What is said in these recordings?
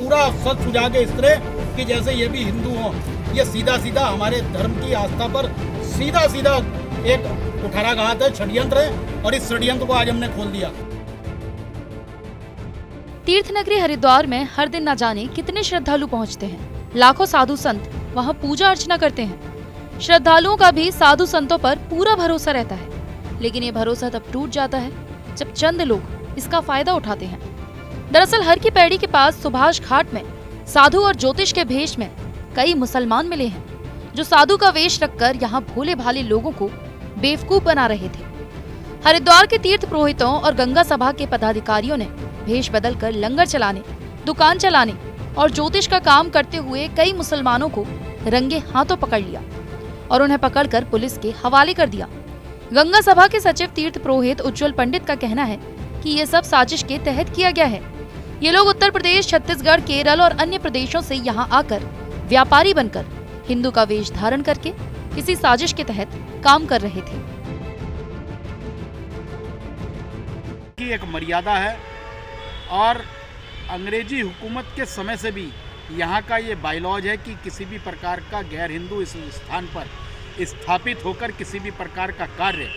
पूरा सच सुझा के इस तरह कि जैसे ये भी हिंदू हों। ये सीधा सीधा हमारे धर्म की आस्था पर सीधा सीधा एक कुठाराघात है, षड्यंत्र है, और इस षड्यंत्र को आज हमने खोल दिया। तीर्थ नगरी हरिद्वार में हर दिन न जाने कितने श्रद्धालु पहुंचते हैं। लाखों साधु संत वहां पूजा अर्चना करते हैं। श्रद्धालुओं का भी साधु संतों पर पूरा भरोसा रहता है, लेकिन ये भरोसा तब टूट जाता है जब चंद लोग इसका फायदा उठाते हैं। दरअसल हर की पैड़ी के पास सुभाष घाट में साधु और ज्योतिष के भेष में कई मुसलमान मिले हैं, जो साधु का वेश रखकर यहाँ भोले भाले लोगों को बेवकूफ बना रहे थे। हरिद्वार के तीर्थ पुरोहितों और गंगा सभा के पदाधिकारियों ने भेष बदलकर लंगर चलाने, दुकान चलाने और ज्योतिष का काम करते हुए कई मुसलमानों को रंगे हाथों पकड़ लिया और उन्हें पकड़कर पुलिस के हवाले कर दिया। गंगा सभा के सचिव तीर्थ पुरोहित उज्जवल पंडित का कहना है कि ये सब साजिश के तहत किया गया है। ये लोग उत्तर प्रदेश, छत्तीसगढ़, केरल और अन्य प्रदेशों से यहाँ आकर व्यापारी बनकर हिंदू का वेश धारण करके किसी साजिश के तहत काम कर रहे थे। की एक मर्यादा है और अंग्रेजी हुकूमत के समय से भी यहाँ का ये बायलॉज है कि किसी भी प्रकार का गैर हिंदू इस स्थान पर स्थापित होकर किसी भी प्रकार का कार्य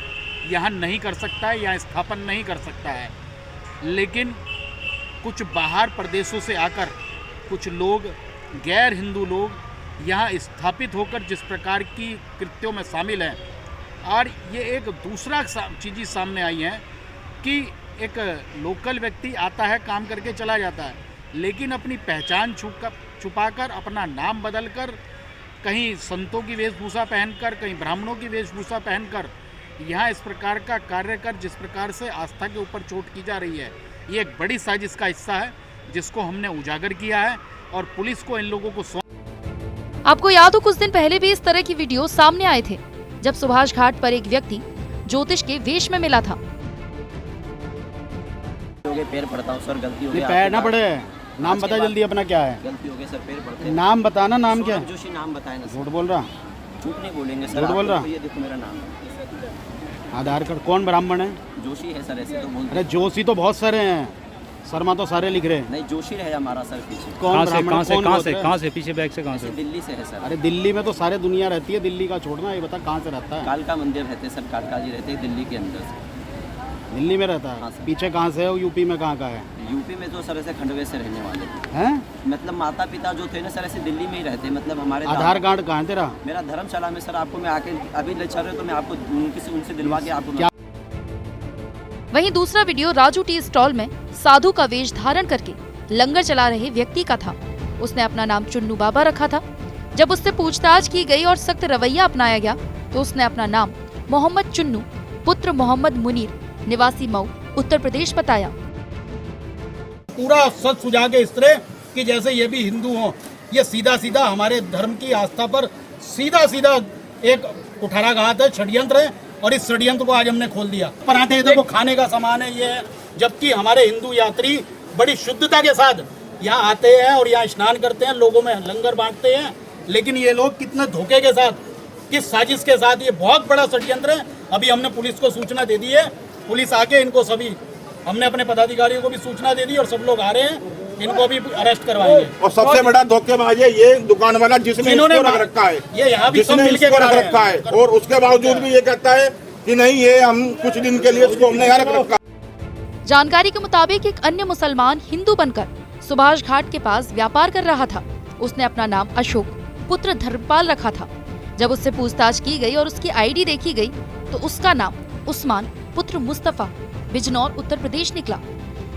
यहाँ नहीं कर सकता है या स्थापन नहीं कर सकता है। लेकिन कुछ बाहर प्रदेशों से आकर कुछ लोग, गैर हिंदू लोग यहाँ स्थापित होकर जिस प्रकार की कृत्यों में शामिल हैं, और ये एक दूसरा चीज़ सामने आई है कि एक लोकल व्यक्ति आता है, काम करके चला जाता है, लेकिन अपनी पहचान छुपाकर, अपना नाम बदलकर, कहीं संतों की वेशभूषा पहनकर, कहीं ब्राह्मणों की वेशभूषा पहनकर यहाँ इस प्रकार का कार्य कर जिस प्रकार से आस्था के ऊपर चोट की जा रही है, ये एक बड़ी साजिश का हिस्सा है जिसको हमने उजागर किया है और पुलिस को इन लोगों को आपको याद हो, कुछ दिन पहले भी इस तरह की वीडियो सामने आए थे जब सुभाष घाट पर एक व्यक्ति ज्योतिष के वेश में मिला था। पैर पड़ता हूँ सर, गलती हो गई। पैर ना पड़े, नाम बता जल्दी अपना क्या है। गलती हो गई सर, पैर पड़ते। नाम बताना, नाम क्या है? जोशी नाम बताए ना। झूठ बोल रहा? झूठ नहीं बोलेंगे सर। झूठ बोल रहा? ये देखो मेरा नाम है। आधार कार्ड। कौन ब्राह्मण है? जोशी है सर, ऐसे तो बोलते। अरे जोशी तो बहुत सारे हैं, शर्मा तो सारे लिख रहे हैं। नहीं, जोशी है हमारा सर पीछे। कौन ब्राह्मण? कहाँ से पीछे बैग से कहाँ से? दिल्ली से है सर। अरे दिल्ली में तो सारे दुनिया रहती है, दिल्ली का छोड़ना, ये बता कहाँ से रहता है? कालका मंदिर रहते सर, कालका जी रहते हैं दिल्ली के अंदर से। दिल्ली में रहता है? हाँ सर। पीछे कहाँ से है? यूपी में कहाँ का है? यूपी में तो सर ऐसे खंडवे से रहने वाले हैं। मतलब माता पिता जो थे ना सर, ऐसे दिल्ली में ही रहते। मतलब हमारे आधार कार्ड कहाँ है तेरा? मेरा धर्मशाला में सर। आपको मैं आके अभी ले चल रहे तो मैं आपको उनसे दिलवा के आपको। वहीं दूसरा वीडियो राजू टी स्टॉल में साधु का वेश धारण करके लंगर चला रहे व्यक्ति का था। उसने अपना नाम चुन्नू बाबा रखा था। जब उससे पूछताछ की गई और सख्त रवैया अपनाया गया तो उसने अपना नाम मोहम्मद चुन्नू पुत्र मोहम्मद मुनीर निवासी मऊ उत्तर प्रदेश बताया। पूरा सच सुझा के इस तरह कि जैसे ये भी हिंदू हों। ये सीधा सीधा हमारे धर्म की आस्था पर सीधा सीधा एक कुठाराघात है, षड्यंत्र है, और इस षड्यंत्र को आज हमने खोल दिया। पराठे देखो खाने का सामान है ये, जबकि हमारे हिंदू यात्री बड़ी शुद्धता के साथ यहाँ आते हैं और यहाँ स्नान करते हैं, लोगों में लंगर बांटते हैं, लेकिन ये लोग कितने धोखे के साथ, किस साजिश के साथ, ये बहुत बड़ा षड्यंत्र है। अभी हमने पुलिस को सूचना दे दी है, पुलिस आके इनको सभी, हमने अपने पदाधिकारियों को भी सूचना दे दी और सब लोग आ रहे हैं, इनको भी अरेस्ट करवाएंगे। और सबसे बड़ा धोखेबाज है ये दुकान वाला जिसने इसको रख रखा है, ये यहाँ भी सब जिसने मिलके इसको रख रखा है, और उसके बावजूद भी ये कहता है कि नहीं, ये हम कुछ दिन के लिए इसको हमने यहाँ रख रखा। जानकारी के मुताबिक एक अन्य मुसलमान हिंदू बनकर सुभाष घाट के पास व्यापार कर रहा था। उसने अपना नाम अशोक पुत्र धर्मपाल रखा था। जब उससे पूछताछ की गई और उसकी आईडी देखी गई तो उसका नाम उस्मान पुत्र मुस्तफा बिजनौर उत्तर प्रदेश निकला।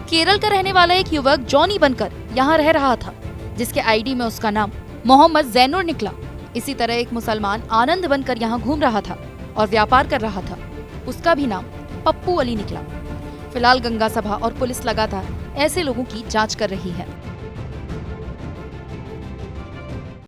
केरल का रहने वाला एक युवक जॉनी बनकर यहाँ रह रहा था, जिसके आईडी में उसका नाम मोहम्मद जैनुर निकला। इसी तरह एक मुसलमान आनंद बनकर यहाँ घूम रहा था और व्यापार कर रहा था, उसका भी नाम पप्पू अली निकला। फिलहाल गंगा सभा और पुलिस लगातार ऐसे लोगों की जांच कर रही है।